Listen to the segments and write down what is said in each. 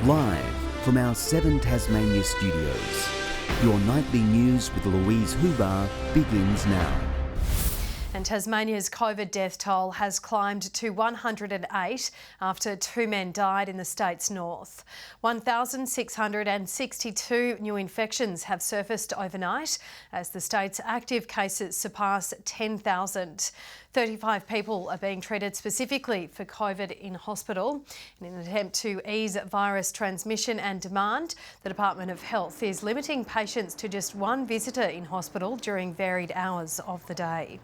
Live from our 7 Tasmania studios, your nightly news with Louise Huber begins now. And Tasmania's COVID death toll has climbed to 108 after 2 men died in the state's north. 1,662 new infections have surfaced overnight as the state's active cases surpass 10,000. 35 people are being treated specifically for COVID in hospital. In an attempt to ease virus transmission and demand, the Department of Health is limiting patients to just 1 visitor in hospital during varied hours of the day.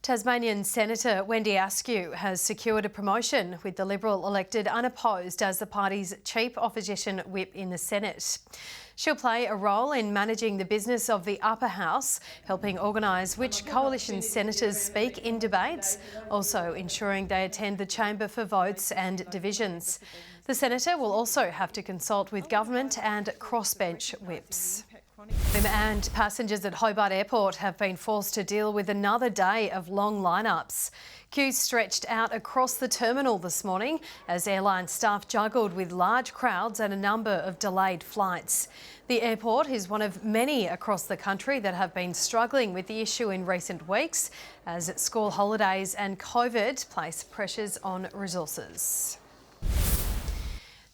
Tasmanian Senator Wendy Askew has secured a promotion with the Liberal elected unopposed as the party's chief opposition whip in the Senate. She'll play a role in managing the business of the upper house, helping organise which coalition senators speak in debates, also ensuring they attend the chamber for votes and divisions. The senator will also have to consult with government and crossbench whips. And passengers at Hobart Airport have been forced to deal with another day of long lineups. Queues stretched out across the terminal this morning as airline staff juggled with large crowds and a number of delayed flights. The airport is one of many across the country that have been struggling with the issue in recent weeks as school holidays and COVID place pressures on resources.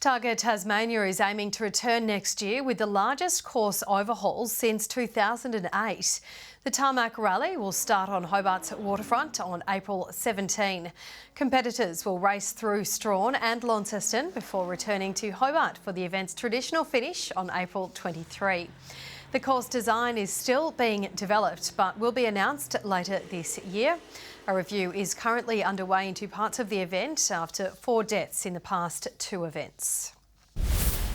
Targa Tasmania is aiming to return next year with the largest course overhauls since 2008. The Tarmac Rally will start on Hobart's waterfront on April 17. Competitors will race through Strawn and Launceston before returning to Hobart for the event's traditional finish on April 23. The course design is still being developed but will be announced later this year. A review is currently underway into parts of the event after 4 deaths in the past 2 events.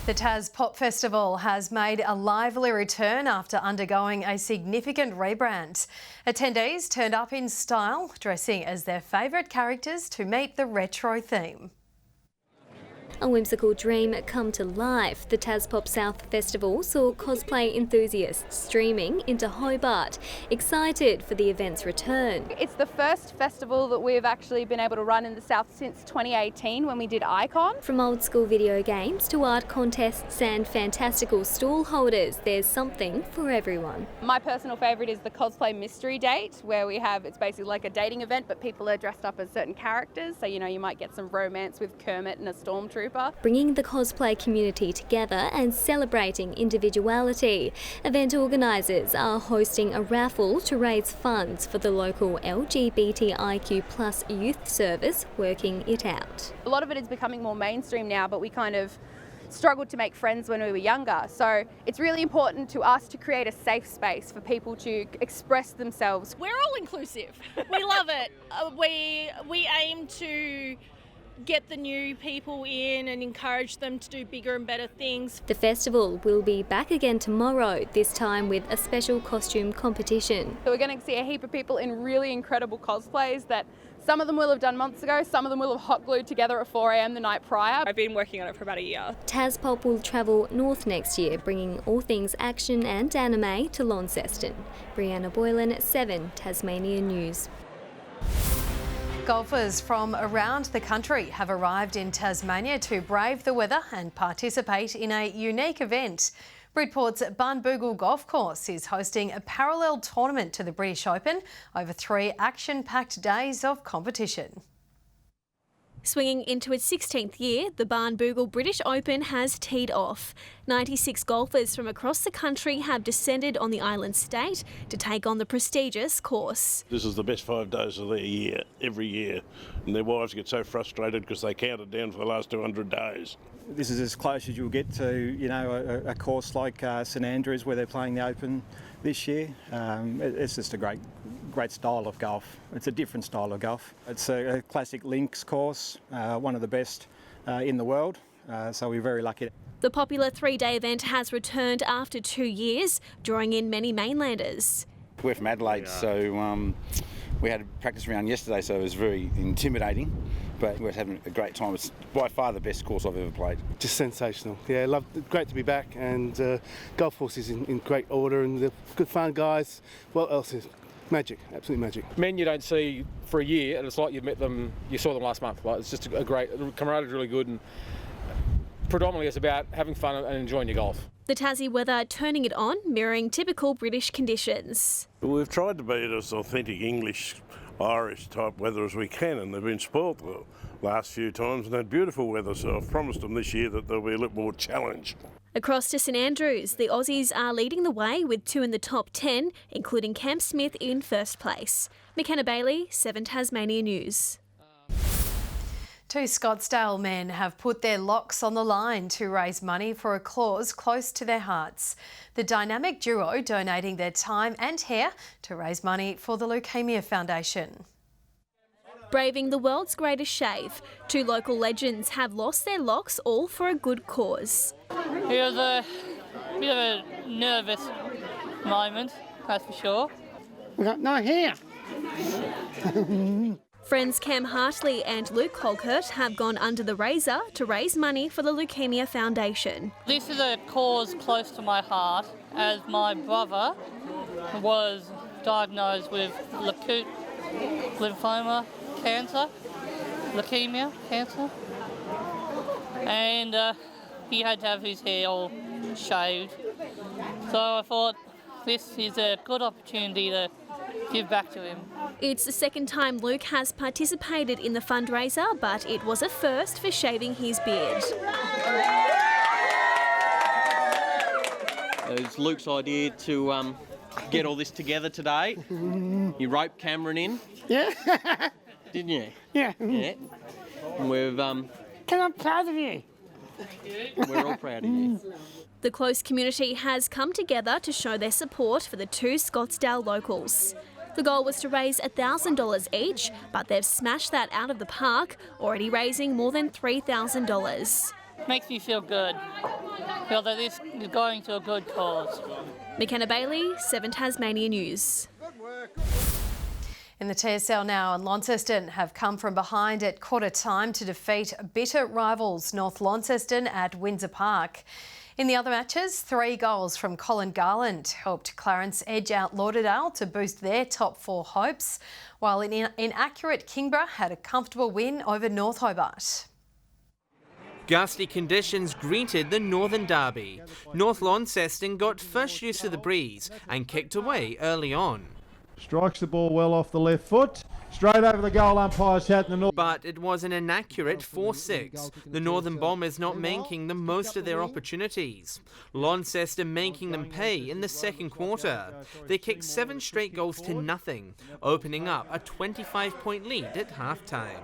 The TASPOP Festival has made a lively return after undergoing a significant rebrand. Attendees turned up in style, dressing as their favourite characters to meet the retro theme. A whimsical dream come to life. The TASPOP South Festival saw cosplay enthusiasts streaming into Hobart, excited for the event's return. It's the first festival that we've actually been able to run in the South since 2018 when we did Icon. From old school video games to art contests and fantastical stall holders, there's something for everyone. My personal favourite is the cosplay mystery date, where it's basically like a dating event, but people are dressed up as certain characters. So, you might get some romance with Kermit and a stormtrooper. Bringing the cosplay community together and celebrating individuality. Event organisers are hosting a raffle to raise funds for the local LGBTIQ+ youth service working it out. A lot of it is becoming more mainstream now, but we kind of struggled to make friends when we were younger. So it's really important to us to create a safe space for people to express themselves. We're all inclusive. We love it. We aim to get the new people in and encourage them to do bigger and better things. The festival will be back again tomorrow, this time with a special costume competition. So we're going to see a heap of people in really incredible cosplays that some of them will have done months ago, some of them will have hot glued together at 4 a.m. the night prior. I've been working on it for about a year. TASPOP will travel north next year, bringing all things action and anime to Launceston. Brianna Boylan, 7 Tasmania News. Golfers from around the country have arrived in Tasmania to brave the weather and participate in a unique event. BRIDPORT's BARNBOUGLE golf course is hosting a parallel tournament to the British Open over 3 action-packed days of competition. Swinging into its 16th year, the BARNBOUGLE British Open has teed off. 96 golfers from across the country have descended on the island state to take on the prestigious course. This is the best 5 days of their year, every year, and their wives get so frustrated because they counted down for the last 200 days. This is as close as you'll get to, a course like St Andrews where they're playing the Open this year. It's just a great style of golf. It's a different style of golf. It's a classic links course, one of the best in the world, so we're very lucky. The popular 3-day event has returned after 2 years, drawing in many mainlanders. We're from Adelaide, so we had a practice round yesterday, so it was very intimidating, but we're having a great time. It's by far the best course I've ever played. Just sensational. Yeah, great to be back, and golf course is in great order, and the good fun guys. What else is magic? Absolutely magic. Men you don't see for a year, and it's like you saw them last month. Like, it's just a great camaraderie, really good, and predominantly it's about having fun and enjoying your golf. The Tassie weather turning it on, mirroring typical British conditions. We've tried to be as authentic English, Irish type weather as we can, and they've been spoilt the last few times and had beautiful weather, so I've promised them this year that there'll be a little more challenge. Across to St Andrews, the Aussies are leading the way with 2 in the top 10, including Cam Smith in first place. McKenna Bailey, 7 Tasmania News. 2 Scottsdale men have put their locks on the line to raise money for a cause close to their hearts. The dynamic duo donating their time and hair to raise money for the Leukemia Foundation. Braving the world's greatest shave, 2 local legends have lost their locks all for a good cause. It was a bit of a nervous moment, that's for sure. We got no hair. Friends Cam Hartley and Luke KOLKERT have gone under the razor to raise money for the Leukemia Foundation. This is a cause close to my heart, as my brother was diagnosed with lymphoma cancer, leukemia cancer, and he had to have his hair all shaved. So I thought this is a good opportunity to give back to him. It's the second time Luke has participated in the fundraiser, but it was a first for shaving his beard. It was Luke's idea to get all this together today. You roped Cameron in. Yeah. Didn't you? Yeah. Yeah. And we've... And I'm proud of you. We're all proud of you. The close community has come together to show their support for the 2 Scottsdale locals. The goal was to raise $1,000 each, but they've smashed that out of the park, already raising more than $3,000. Makes me feel good. Feel that this is going to a good cause. McKenna Bailey, 7 Tasmania News. In the TSL now, and Launceston have come from behind at quarter time to defeat bitter rivals North Launceston at Windsor Park. In the other matches, 3 goals from Colin Garland helped Clarence edge out Lauderdale to boost their top 4 hopes, while inaccurate Kingborough had a comfortable win over North Hobart. Gusty conditions greeted the Northern Derby. North Launceston got first use of the breeze and kicked away early on. Strikes the ball well off the left foot, straight over the goal umpire's hat in the north. But it was an inaccurate 4-6, the Northern Bombers not making the most of their opportunities. Launceston making them pay in the second quarter. They kicked 7 straight goals to nothing, opening up a 25-point lead at half-time.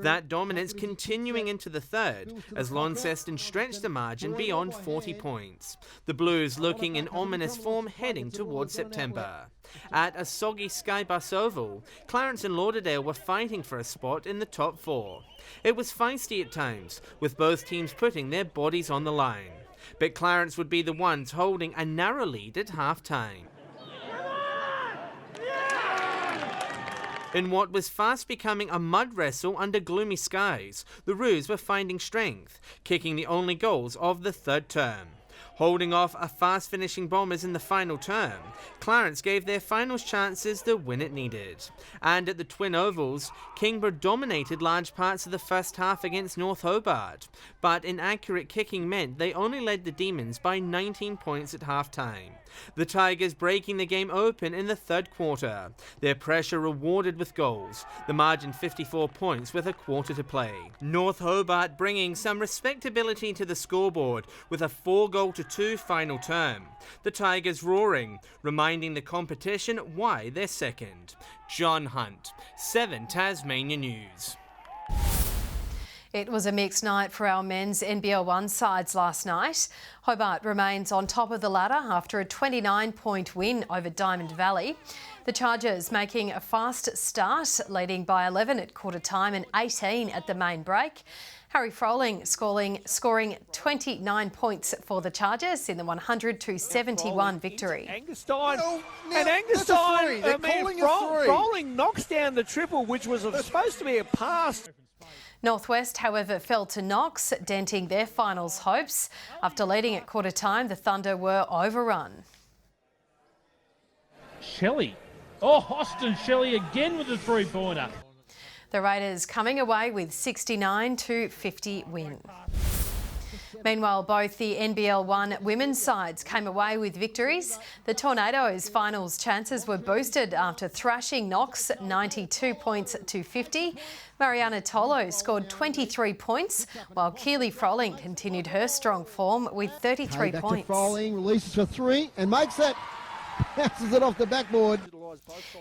That dominance continuing into the third as Launceston stretched the margin beyond 40 points. The Blues looking in ominous form heading towards September. At a soggy Skybus Oval, Clarence and Lauderdale were fighting for a spot in the top 4. It was feisty at times, with both teams putting their bodies on the line. But Clarence would be the ones holding a narrow lead at half-time. In what was fast becoming a mud wrestle under gloomy skies, the Roos were finding strength, kicking the only goals of the third term. Holding off a fast-finishing Bombers in the final term, Clarence gave their finals chances the win it needed. And at the Twin Ovals, Kingborough dominated large parts of the first half against North Hobart, but inaccurate kicking meant they only led the Demons by 19 points at half-time. The Tigers breaking the game open in the third quarter. Their pressure rewarded with goals. The margin 54 points with a quarter to play. North Hobart bringing some respectability to the scoreboard with a 4-2 final term. The Tigers roaring, reminding the competition why they're second. John Hunt, 7 Tasmania News. It was a mixed night for our men's NBL1 sides last night. Hobart remains on top of the ladder after a 29-point win over Diamond Valley. The Chargers making a fast start, leading by 11 at quarter time and 18 at the main break. Harry Froling scoring 29 points for the Chargers in the 100-71 victory. Angerstein, Froling knocks down the triple, which was supposed to be a pass. Northwest, however, fell to Knox, denting their finals hopes. After leading at quarter time, the Thunder were overrun. Shelley. Oh, Austin Shelley again with a 3-pointer. The Raiders coming away with 69-50 win. Meanwhile, both the NBL 1 women's sides came away with victories. The Tornadoes' finals chances were boosted after thrashing Knox 92 points to 50. Mariana Tolo scored 23 points, while Keely Froling continued her strong form with 33 back points. To Froling, releases for 3 and makes it. Passes it off the backboard.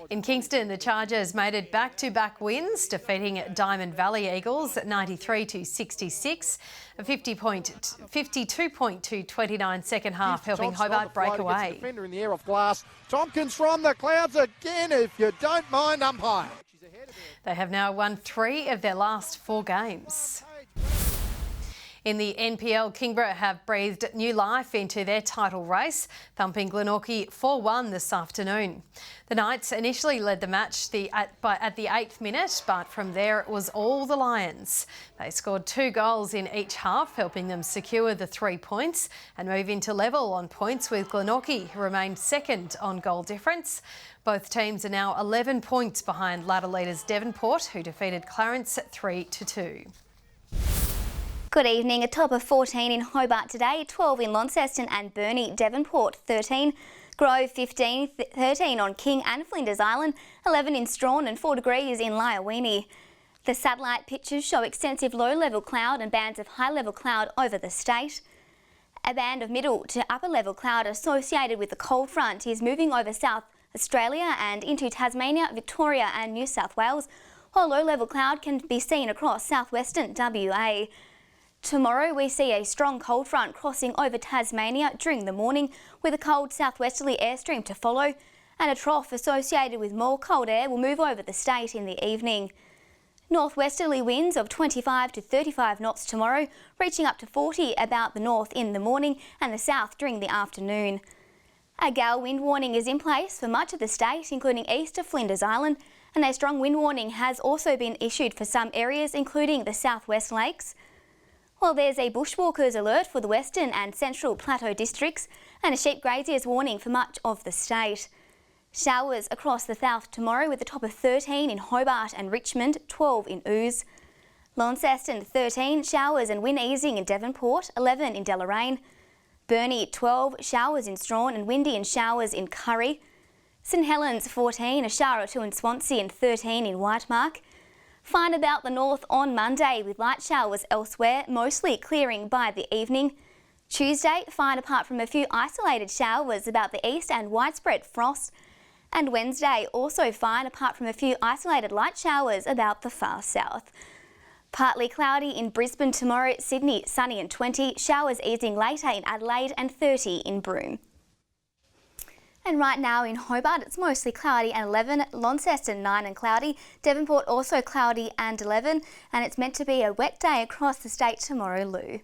In Kingston, the Chargers made it back-to-back wins, defeating Diamond Valley Eagles 93-66. A 52-point-29 second half, helping Hobart break away. Defender in the air off glass. Tompkins from the clouds again, if you don't mind, umpire. They have now won 3 of their last 4 games. In the NPL, Kingborough have breathed new life into their title race, thumping Glenorchy 4-1 this afternoon. The Knights initially led the match at the 8th minute, but from there it was all the Lions. They scored 2 goals in each half, helping them secure the 3 points and move into level on points with Glenorchy, who remained second on goal difference. Both teams are now 11 points behind ladder leaders Devonport, who defeated Clarence 3-2. Good evening. A top of 14 in Hobart today, 12 in Launceston and Burnie, Devonport 13, Grove 15, 13 on King and Flinders Island, 11 in Strawn and 4 degrees in Lyowini. The satellite pictures show extensive low-level cloud and bands of high-level cloud over the state. A band of middle to upper-level cloud associated with the cold front is moving over South Australia and into Tasmania, Victoria and New South Wales, while low-level cloud can be seen across southwestern WA. Tomorrow we see a strong cold front crossing over Tasmania during the morning, with a cold southwesterly airstream to follow, and a trough associated with more cold air will move over the state in the evening. Northwesterly winds of 25 to 35 knots tomorrow, reaching up to 40 about the north in the morning and the south during the afternoon. A gale wind warning is in place for much of the state, including east of Flinders Island, and a strong wind warning has also been issued for some areas, including the southwest lakes. While there's a bushwalkers alert for the western and central plateau districts and a sheep graziers warning for much of the state. Showers across the south tomorrow with a top of 13 in Hobart and Richmond, 12 in Ouse. Launceston 13, showers and wind easing in Devonport, 11 in Deloraine. Burnie 12, showers in Strawn and windy and showers in Curry. St Helens 14, a shower or 2 in Swansea and 13 in Whitemark. Fine about the north on Monday with light showers elsewhere, mostly clearing by the evening. Tuesday, fine apart from a few isolated showers about the east and widespread frost. And Wednesday, also fine apart from a few isolated light showers about the far south. Partly cloudy in Brisbane tomorrow, Sydney sunny and 20, showers easing later in Adelaide and 30 in Broome. And right now in Hobart, it's mostly cloudy and 11, Launceston 9 and cloudy, Devonport also cloudy and 11, and it's meant to be a wet day across the state tomorrow, Lou.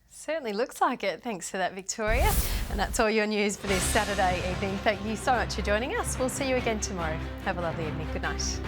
Certainly looks like it. Thanks for that, Victoria. And that's all your news for this Saturday evening. Thank you so much for joining us. We'll see you again tomorrow. Have a lovely evening. Good night.